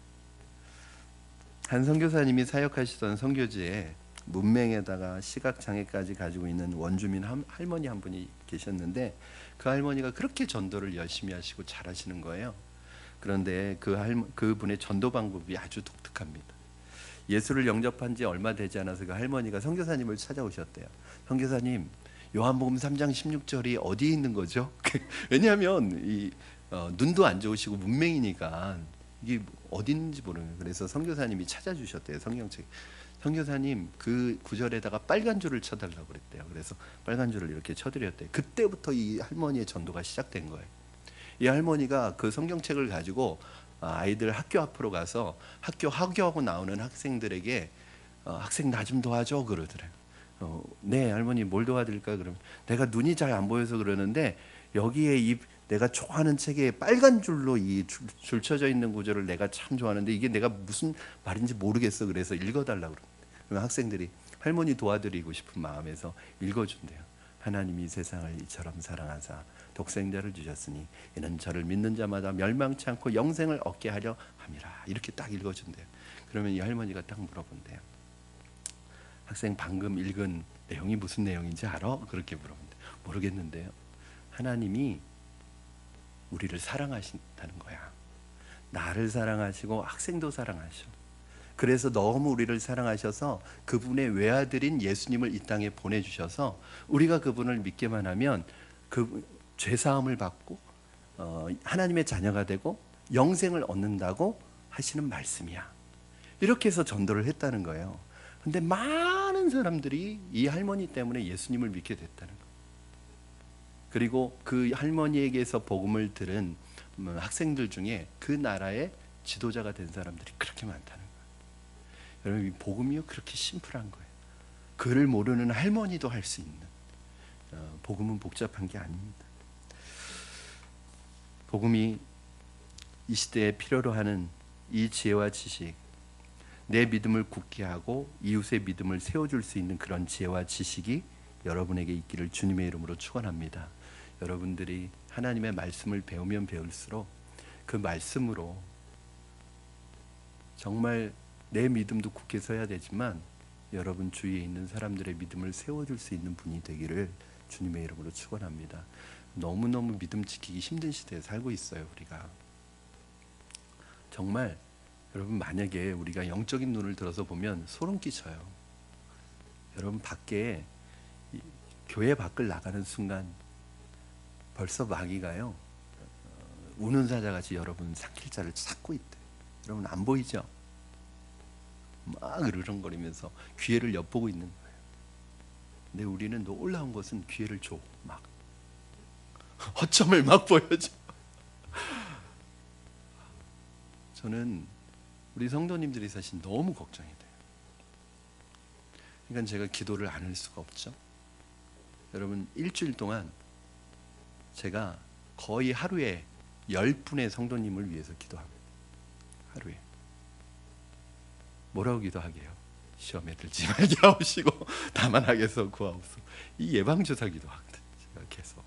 [SPEAKER 1] 한 선교사님이 사역하시던 선교지에 문맹에다가 시각장애까지 가지고 있는 원주민 할머니 한 분이 계셨는데, 그 할머니가 그렇게 전도를 열심히 하시고 잘하시는 거예요. 그런데 그분의 전도 방법이 아주 독특합니다. 예수를 영접한 지 얼마 되지 않아서 그 할머니가 선교사님을 찾아오셨대요. 선교사님, 요한복음 3장 16절이 어디에 있는 거죠? 왜냐하면 눈도 안 좋으시고 문맹이니까 이게 어디 있는지 모르는 거예요. 그래서 선교사님이 찾아주셨대요. 성경책. 선교사님, 그 구절에다가 빨간 줄을 쳐달라고 그랬대요. 그래서 빨간 줄을 이렇게 쳐드렸대요. 그때부터 이 할머니의 전도가 시작된 거예요. 이 할머니가 그 성경책을 가지고 아이들 학교 앞으로 가서 학교하고 나오는 학생들에게 학생 나 좀 도와줘 그러더래요. 네 할머니, 뭘 도와드릴까? 그러면 내가 눈이 잘 안 보여서 그러는데 여기에 내가 좋아하는 책에 빨간 줄로 줄 쳐져 있는 구절을 내가 참 좋아하는데 이게 내가 무슨 말인지 모르겠어. 그래서 읽어달라고 그러면 학생들이 할머니 도와드리고 싶은 마음에서 읽어준대요. 하나님이 세상을 이처럼 사랑하사 독생자를 주셨으니 이는 저를 믿는 자마다 멸망치 않고 영생을 얻게 하려 함이라. 이렇게 딱 읽어준대요. 그러면 이 할머니가 딱 물어본대요. 학생, 방금 읽은 내용이 무슨 내용인지 알아? 그렇게 물어본대요. 모르겠는데요. 하나님이 우리를 사랑하신다는 거야. 나를 사랑하시고 학생도 사랑하셔. 그래서 너무 우리를 사랑하셔서 그분의 외아들인 예수님을 이 땅에 보내주셔서 우리가 그분을 믿기만 하면 그 죄사함을 받고 하나님의 자녀가 되고 영생을 얻는다고 하시는 말씀이야. 이렇게 해서 전도를 했다는 거예요. 근데 많은 사람들이 이 할머니 때문에 예수님을 믿게 됐다는 거예요. 그리고 그 할머니에게서 복음을 들은 학생들 중에 그 나라의 지도자가 된 사람들이 그렇게 많다는 거예요. 여러분, 이 복음이요 그렇게 심플한 거예요. 글을 모르는 할머니도 할 수 있는, 복음은 복잡한 게 아닙니다. 복음이 이 시대에 필요로 하는 이 지혜와 지식, 내 믿음을 굳게 하고 이웃의 믿음을 세워줄 수 있는 그런 지혜와 지식이 여러분에게 있기를 주님의 이름으로 축원합니다. 여러분들이 하나님의 말씀을 배우면 배울수록 그 말씀으로 정말 내 믿음도 굳게 서야 되지만 여러분 주위에 있는 사람들의 믿음을 세워줄 수 있는 분이 되기를 주님의 이름으로 축원합니다. 너무너무 믿음 지키기 힘든 시대에 살고 있어요. 우리가 정말 여러분, 만약에 우리가 영적인 눈을 들어서 보면 소름 끼쳐요. 여러분, 밖에 교회 밖을 나가는 순간 벌써 마귀가요, 우는 사자같이 여러분 산길자를 찾고 있대. 여러분 안 보이죠? 막 으르렁거리면서 기회를 엿보고 있는 거예요. 근데 우리는 놀라운 것은 기회를 줘. 막 허점을 막 보여줘. 저는 우리 성도님들이 사실 너무 걱정이 돼요. 그러니까 제가 기도를 안 할 수가 없죠. 여러분, 일주일 동안 제가 거의 하루에 10분의 성도님을 위해서 기도합니다. 하루에. 뭐라고 기도하게요? 시험에 들지 말게 하시고 다만 하게서 구하옵소서. 이 예방주사 기도하거든요. 제가 계속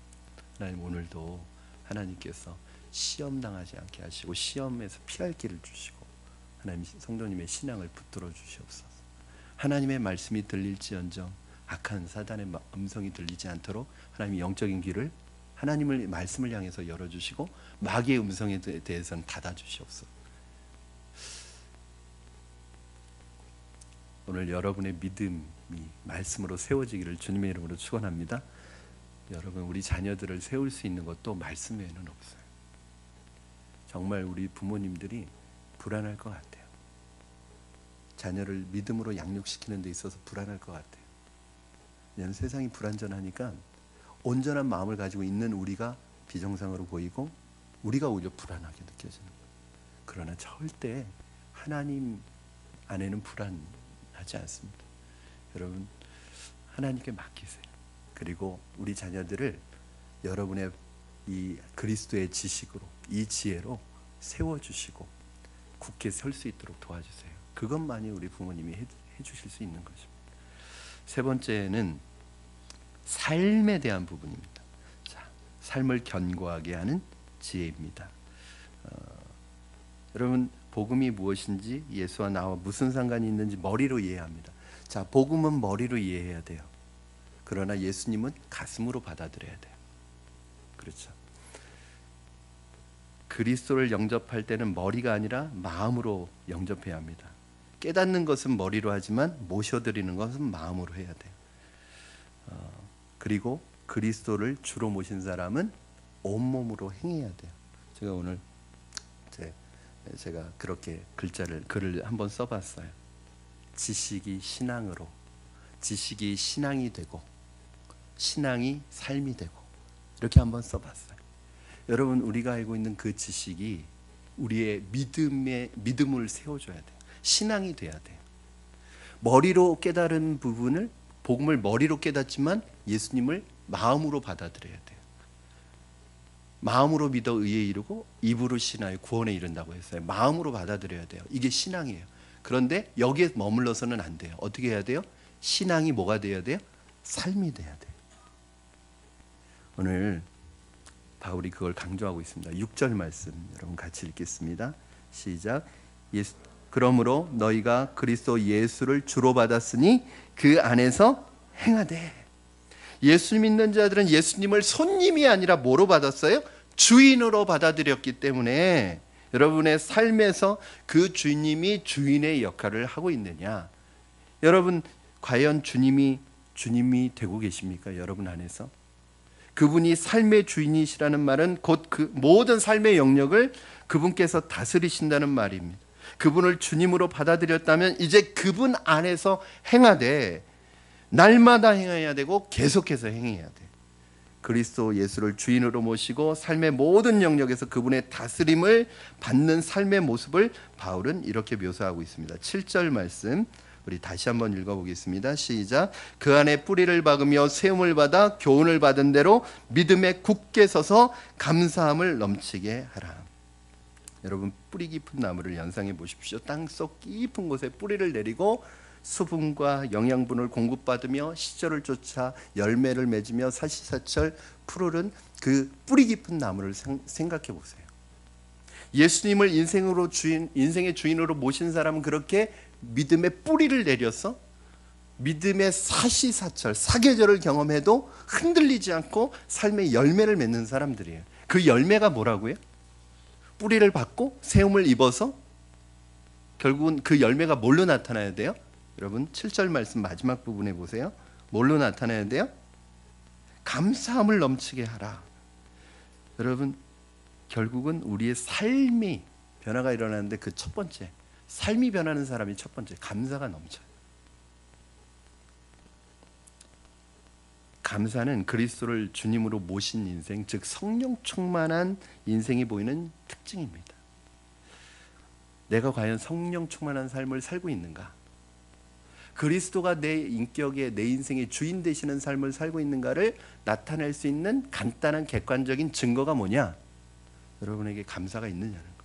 [SPEAKER 1] 하나님, 오늘도 하나님께서 시험 당하지 않게 하시고 시험에서 피할 길을 주시고 하나님 성도님의 신앙을 붙들어 주시옵소서. 하나님의 말씀이 들릴지언정 악한 사단의 음성이 들리지 않도록 하나님의 영적인 길을 하나님의 말씀을 향해서 열어주시고 마귀의 음성에 대해서는 닫아주시옵소서. 오늘 여러분의 믿음이 말씀으로 세워지기를 주님의 이름으로 축원합니다. 여러분, 우리 자녀들을 세울 수 있는 것도 말씀 외에는 없어요. 정말 우리 부모님들이 불안할 것 같아요. 자녀를 믿음으로 양육시키는 데 있어서 불안할 것 같아요. 왜냐하면 세상이 불안전하니까 온전한 마음을 가지고 있는 우리가 비정상으로 보이고 우리가 오히려 불안하게 느껴지는 거예요. 그러나 절대 하나님 안에는 불안하지 않습니다. 여러분, 하나님께 맡기세요. 그리고 우리 자녀들을 여러분의 이 그리스도의 지식으로, 이 지혜로 세워주시고 굳게 설 수 있도록 도와주세요. 그것만이 우리 부모님이 해주실 수 있는 것입니다. 세 번째는 삶에 대한 부분입니다. 자, 삶을 견고하게 하는 지혜입니다. 여러분, 복음이 무엇인지, 예수와 나와 무슨 상관이 있는지 머리로 이해합니다. 자, 복음은 머리로 이해해야 돼요. 그러나 예수님은 가슴으로 받아들여야 돼요. 그렇죠. 그리스도를 영접할 때는 머리가 아니라 마음으로 영접해야 합니다. 깨닫는 것은 머리로 하지만 모셔드리는 것은 마음으로 해야 돼요. 그리고 그리스도를 주로 모신 사람은 온몸으로 행해야 돼요. 제가 오늘 제가 그렇게 글을 한번 써봤어요. 지식이 신앙으로, 지식이 신앙이 되고 신앙이 삶이 되고, 이렇게 한번 써봤어요. 여러분, 우리가 알고 있는 그 지식이 우리의 믿음을 세워줘야 돼요. 신앙이 돼야 돼요. 머리로 깨달은 부분을, 복음을 머리로 깨닫지만 예수님을 마음으로 받아들여야 돼요. 마음으로 믿어 의에 이르고 입으로 신하여 구원에 이른다고 했어요. 마음으로 받아들여야 돼요. 이게 신앙이에요. 그런데 여기에 머물러서는 안 돼요. 어떻게 해야 돼요? 신앙이 뭐가 돼야 돼요? 삶이 돼야 돼요. 오늘 바울이 그걸 강조하고 있습니다. 6절 말씀 여러분 같이 읽겠습니다. 시작. 그러므로 너희가 그리스도 예수를 주로 받았으니 그 안에서 행하되. 예수 믿는 자들은 예수님을 손님이 아니라 뭐로 받았어요? 주인으로 받아들였기 때문에 여러분의 삶에서 그 주님이 주인의 역할을 하고 있느냐? 여러분, 과연 주님이 되고 계십니까? 여러분 안에서? 그분이 삶의 주인이시라는 말은 곧 그 모든 삶의 영역을 그분께서 다스리신다는 말입니다. 그분을 주님으로 받아들였다면 이제 그분 안에서 행하되, 날마다 행해야 되고 계속해서 행해야 돼. 그리스도 예수를 주인으로 모시고 삶의 모든 영역에서 그분의 다스림을 받는 삶의 모습을 바울은 이렇게 묘사하고 있습니다. 7절 말씀 우리 다시 한번 읽어보겠습니다. 시작. 그 안에 뿌리를 박으며 세움을 받아 교훈을 받은 대로 믿음에 굳게 서서 감사함을 넘치게 하라. 여러분, 뿌리 깊은 나무를 연상해 보십시오. 땅속 깊은 곳에 뿌리를 내리고 수분과 영양분을 공급받으며 시절을 쫓아 열매를 맺으며 사시사철 푸르른 그 뿌리 깊은 나무를 생각해 보세요. 예수님을 인생의 주인으로 모신 사람은 그렇게 믿음의 뿌리를 내려서 믿음의 사시사철, 사계절을 경험해도 흔들리지 않고 삶의 열매를 맺는 사람들이에요. 그 열매가 뭐라고요? 뿌리를 받고 세움을 입어서 결국은 그 열매가 뭘로 나타나야 돼요? 여러분 7절 말씀 마지막 부분에 보세요. 뭘로 나타나야 돼요? 감사함을 넘치게 하라. 여러분, 결국은 우리의 삶이 변화가 일어나는데 그 첫 번째, 삶이 변하는 사람이 첫 번째, 감사가 넘쳐요. 감사는 그리스도를 주님으로 모신 인생, 즉 성령 충만한 인생이 보이는 특징입니다. 내가 과연 성령 충만한 삶을 살고 있는가? 그리스도가 내 인격의, 내 인생의 주인 되시는 삶을 살고 있는가를 나타낼 수 있는 간단한 객관적인 증거가 뭐냐? 여러분에게 감사가 있느냐는 거예요.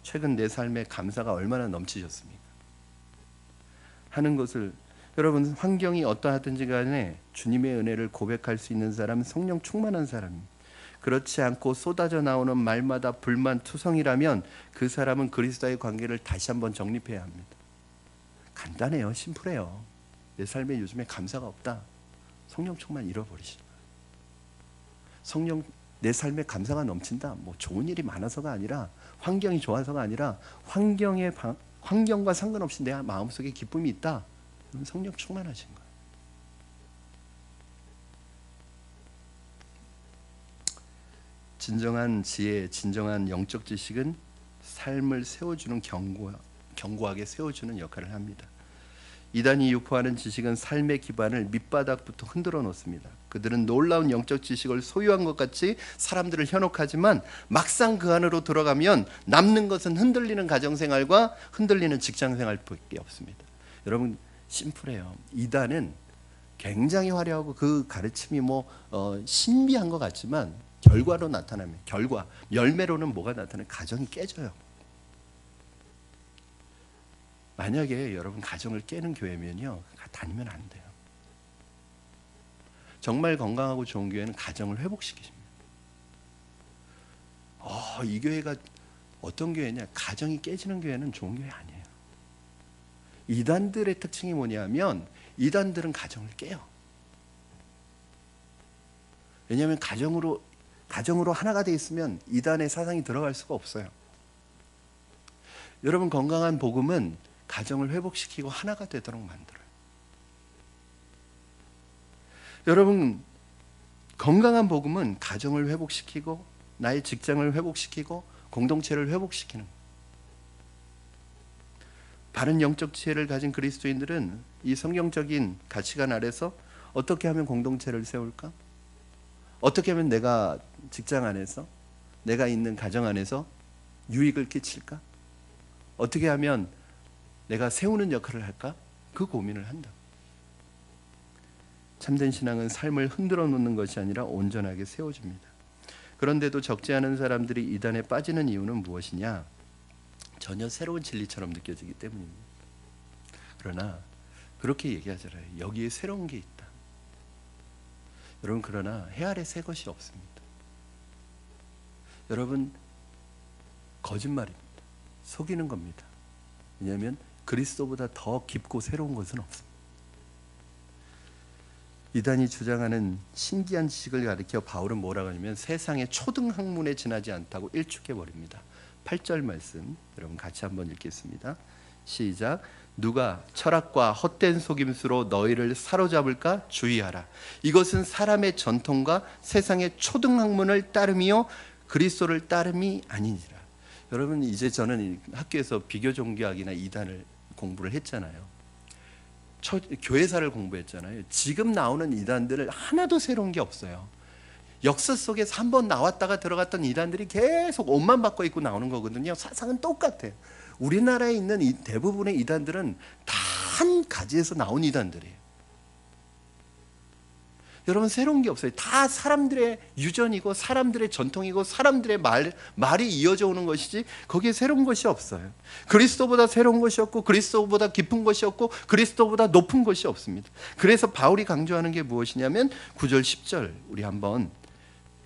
[SPEAKER 1] 최근 내 삶에 감사가 얼마나 넘치셨습니까? 하는 것을, 여러분, 환경이 어떠하든지 간에 주님의 은혜를 고백할 수 있는 사람은 성령 충만한 사람입니다. 그렇지 않고 쏟아져 나오는 말마다 불만투성이라면 그 사람은 그리스도와의 관계를 다시 한번 정립해야 합니다. 간단해요. 심플해요. 내 삶에 요즘에 감사가 없다. 성령 충만 잃어버리시는 거예요. 성령, 내 삶에 감사가 넘친다. 뭐 좋은 일이 많아서가 아니라, 환경이 좋아서가 아니라, 환경과 상관없이 내 마음속에 기쁨이 있다. 그럼 성령 충만하신 거예요. 진정한 지혜, 진정한 영적 지식은 삶을 세워주는 견고하게 세워주는 역할을 합니다. 이단이 유포하는 지식은 삶의 기반을 밑바닥부터 흔들어 놓습니다. 그들은 놀라운 영적 지식을 소유한 것 같이 사람들을 현혹하지만 막상 그 안으로 들어가면 남는 것은 흔들리는 가정생활과 흔들리는 직장생활밖에 없습니다. 여러분, 심플해요. 이단은 굉장히 화려하고 그 가르침이 신비한 것 같지만 결과로 나타나면, 열매로는 뭐가 나타나면 가정이 깨져요. 만약에 여러분 가정을 깨는 교회면요, 다니면 안 돼요. 정말 건강하고 좋은 교회는 가정을 회복시키십니다. 이 교회가 어떤 교회냐? 가정이 깨지는 교회는 좋은 교회 아니에요. 이단들의 특징이 뭐냐면 이단들은 가정을 깨요. 왜냐하면 가정으로 하나가 돼 있으면 이단의 사상이 들어갈 수가 없어요. 여러분, 건강한 복음은 가정을 회복시키고 하나가 되도록 만들어요. 여러분, 건강한 복음은 가정을 회복시키고 나의 직장을 회복시키고 공동체를 회복시키는 거예요. 바른 영적 지혜를 가진 그리스도인들은 이 성경적인 가치관 아래서 어떻게 하면 공동체를 세울까? 어떻게 하면 내가 직장 안에서, 내가 있는 가정 안에서 유익을 끼칠까? 어떻게 하면 내가 세우는 역할을 할까? 그 고민을 한다. 참된 신앙은 삶을 흔들어 놓는 것이 아니라 온전하게 세워줍니다. 그런데도 적지 않은 사람들이 이단에 빠지는 이유는 무엇이냐? 전혀 새로운 진리처럼 느껴지기 때문입니다. 그러나 그렇게 얘기하잖아요. 여기에 새로운 게 있다. 여러분, 그러나 해 아래 새 것이 없습니다. 여러분, 거짓말입니다. 속이는 겁니다. 왜냐하면 그리스도보다 더 깊고 새로운 것은 없습니다. 이단이 주장하는 신기한 지식을 가리켜 바울은 뭐라고 하냐면 세상의 초등학문에 지나지 않다고 일축해버립니다. 8절 말씀 여러분 같이 한번 읽겠습니다. 시작. 누가 철학과 헛된 속임수로 너희를 사로잡을까 주의하라. 이것은 사람의 전통과 세상의 초등학문을 따름이요 그리스도를 따름이 아니니라. 여러분, 이제 저는 학교에서 비교종교학이나 이단을 공부를 했잖아요. 교회사를 공부했잖아요. 지금 나오는 이단들을 하나도 새로운 게 없어요. 역사 속에서 한번 나왔다가 들어갔던 이단들이 계속 옷만 바꿔 입고 나오는 거거든요. 사상은 똑같아요. 우리나라에 있는 이 대부분의 이단들은 다 한 가지에서 나온 이단들이에요. 여러분, 새로운 게 없어요. 다 사람들의 유전이고 사람들의 전통이고 사람들의 말이 이어져 오는 것이지 거기에 새로운 것이 없어요. 그리스도보다 새로운 것이 없고 그리스도보다 깊은 것이 없고 그리스도보다 높은 것이 없습니다. 그래서 바울이 강조하는 게 무엇이냐면 9절 10절 우리 한번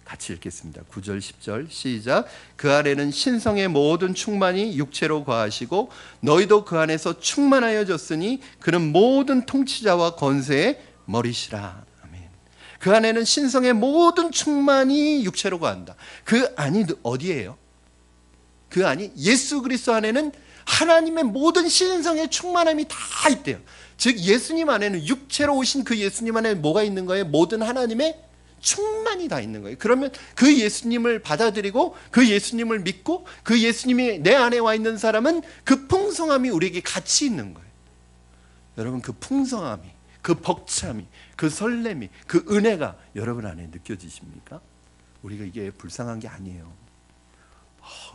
[SPEAKER 1] 같이 읽겠습니다. 9절 10절 시작. 그 안에는 신성의 모든 충만이 육체로 거하시고 너희도 그 안에서 충만하여졌으니 그는 모든 통치자와 권세의 머리시라. 아멘. 그 안에는 신성의 모든 충만이 육체로 거한다. 그 안이 어디예요? 그 안이 예수 그리스도 안에는 하나님의 모든 신성의 충만함이 다 있대요. 즉 예수님 안에는 육체로 오신 그 예수님 안에 뭐가 있는 거예요? 모든 하나님의 충만이 다 있는 거예요. 그러면 그 예수님을 받아들이고 그 예수님을 믿고 그 예수님이 내 안에 와 있는 사람은 그 풍성함이 우리에게 같이 있는 거예요. 여러분, 그 풍성함이, 그 벅참이, 그 설렘이, 그 은혜가 여러분 안에 느껴지십니까? 우리가 이게 불쌍한 게 아니에요.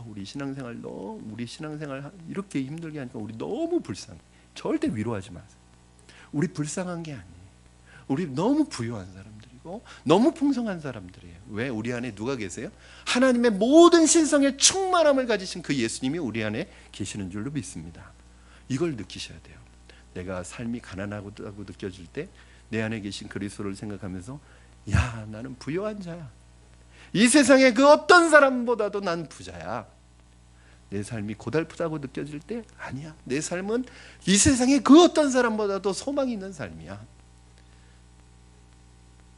[SPEAKER 1] 우리 신앙생활 이렇게 힘들게 하니까 우리 너무 불쌍해. 절대 위로하지 마세요. 우리 불쌍한 게 아니에요. 우리 너무 부유한 사람들이고 너무 풍성한 사람들이에요. 왜? 우리 안에 누가 계세요? 하나님의 모든 신성의 충만함을 가지신 그 예수님이 우리 안에 계시는 줄로 믿습니다. 이걸 느끼셔야 돼요. 내가 삶이 가난하다고 느껴질 때 내 안에 계신 그리스도를 생각하면서 야, 나는 부유한 자야. 이 세상에 그 어떤 사람보다도 난 부자야. 내 삶이 고달프다고 느껴질 때 아니야. 내 삶은 이 세상에 그 어떤 사람보다도 소망이 있는 삶이야.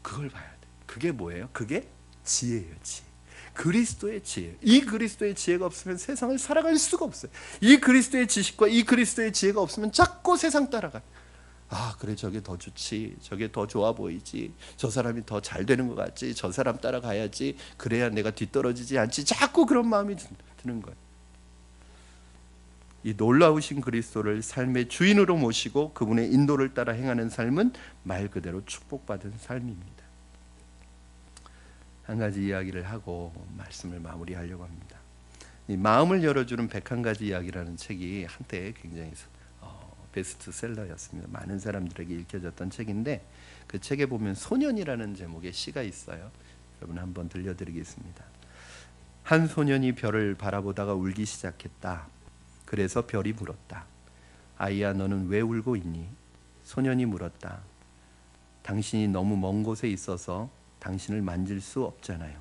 [SPEAKER 1] 그걸 봐야 돼. 그게 뭐예요? 그게 지혜예요. 지혜. 그리스도의 지혜. 이 그리스도의 지혜가 없으면 세상을 살아갈 수가 없어요. 이 그리스도의 지식과 이 그리스도의 지혜가 없으면 자꾸 세상 따라가요. 그래, 저게 더 좋지. 저게 더 좋아 보이지. 저 사람이 더 잘 되는 것 같지. 저 사람 따라가야지. 그래야 내가 뒤떨어지지 않지. 자꾸 그런 마음이 드는 거예요. 이 놀라우신 그리스도를 삶의 주인으로 모시고 그분의 인도를 따라 행하는 삶은 말 그대로 축복받은 삶입니다. 한 가지 이야기를 하고 말씀을 마무리하려고 합니다. 이 마음을 열어주는 101가지 이야기라는 책이 한때 굉장히 베스트셀러였습니다. 많은 사람들에게 읽혀졌던 책인데 그 책에 보면 소년이라는 제목의 시가 있어요. 여러분 한번 들려드리겠습니다. 한 소년이 별을 바라보다가 울기 시작했다. 그래서 별이 물었다. 아이야, 너는 왜 울고 있니? 소년이 물었다. 당신이 너무 먼 곳에 있어서 당신을 만질 수 없잖아요.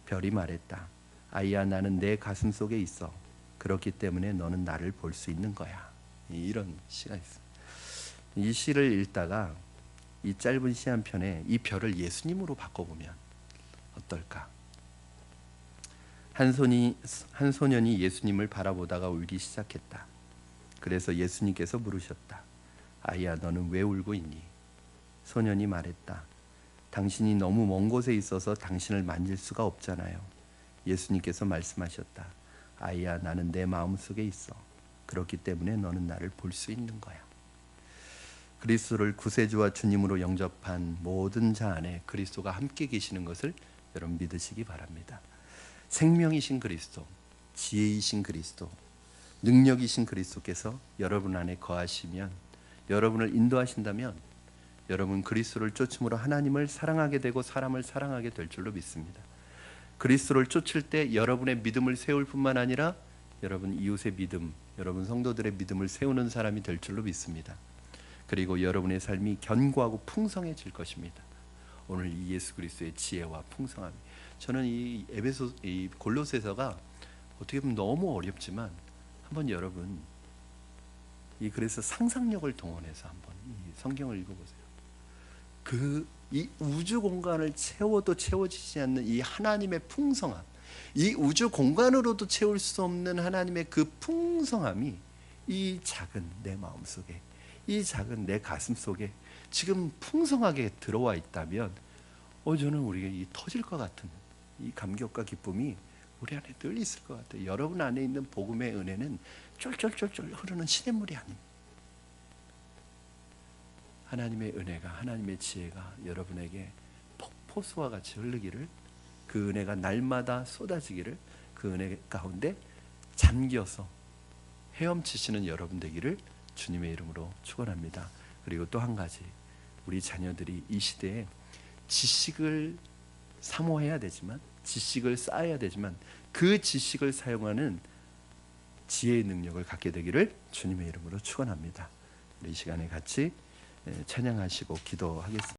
[SPEAKER 1] 별이 말했다. 아이야, 나는 내 가슴 속에 있어. 그렇기 때문에 너는 나를 볼 수 있는 거야. 이런 시가 있어요. 이 시를 읽다가 이 짧은 시 한 편에 이 별을 예수님으로 바꿔보면 어떨까? 한 소년이 예수님을 바라보다가 울기 시작했다. 그래서 예수님께서 물으셨다. 아이야, 너는 왜 울고 있니? 소년이 말했다. 당신이 너무 먼 곳에 있어서 당신을 만질 수가 없잖아요. 예수님께서 말씀하셨다. 아이야, 나는 내 마음속에 있어. 그렇기 때문에 너는 나를 볼 수 있는 거야. 그리스도를 구세주와 주님으로 영접한 모든 자 안에 그리스도가 함께 계시는 것을 여러분 믿으시기 바랍니다. 생명이신 그리스도, 지혜이신 그리스도, 능력이신 그리스도께서 여러분 안에 거하시면, 여러분을 인도하신다면 여러분 그리스도를 쫓음으로 하나님을 사랑하게 되고 사람을 사랑하게 될 줄로 믿습니다. 그리스도를 쫓을 때 여러분의 믿음을 세울 뿐만 아니라 여러분 이웃의 믿음, 여러분 성도들의 믿음을 세우는 사람이 될 줄로 믿습니다. 그리고 여러분의 삶이 견고하고 풍성해질 것입니다. 오늘 이 예수 그리스도의 지혜와 풍성함이, 저는 이 골로새서가 어떻게 보면 너무 어렵지만 한번 여러분 그래서 상상력을 동원해서 한번 이 성경을 읽어보세요. 이 우주 공간을 채워도 채워지지 않는 이 하나님의 풍성함, 이 우주 공간으로도 채울 수 없는 하나님의 그 풍성함이 이 작은 내 마음속에, 이 작은 내 가슴 속에 지금 풍성하게 들어와 있다면 저는 우리가 이 터질 것 같은 이 감격과 기쁨이 우리 안에 늘 있을 것 같아요. 여러분 안에 있는 복음의 은혜는 쫄쫄쫄쫄 흐르는 시냇물이 아닙니다. 하나님의 은혜가, 하나님의 지혜가 여러분에게 폭포수와 같이 흐르기를, 그 은혜가 날마다 쏟아지기를, 그 은혜 가운데 잠겨서 헤엄치시는 여러분 되기를 주님의 이름으로 축원합니다. 그리고 또 한 가지, 우리 자녀들이 이 시대에 지식을 사모해야 되지만, 지식을 쌓아야 되지만, 그 지식을 사용하는 지혜의 능력을 갖게 되기를 주님의 이름으로 축원합니다. 우리 이 시간에 같이 찬양하시고 기도하겠습니다.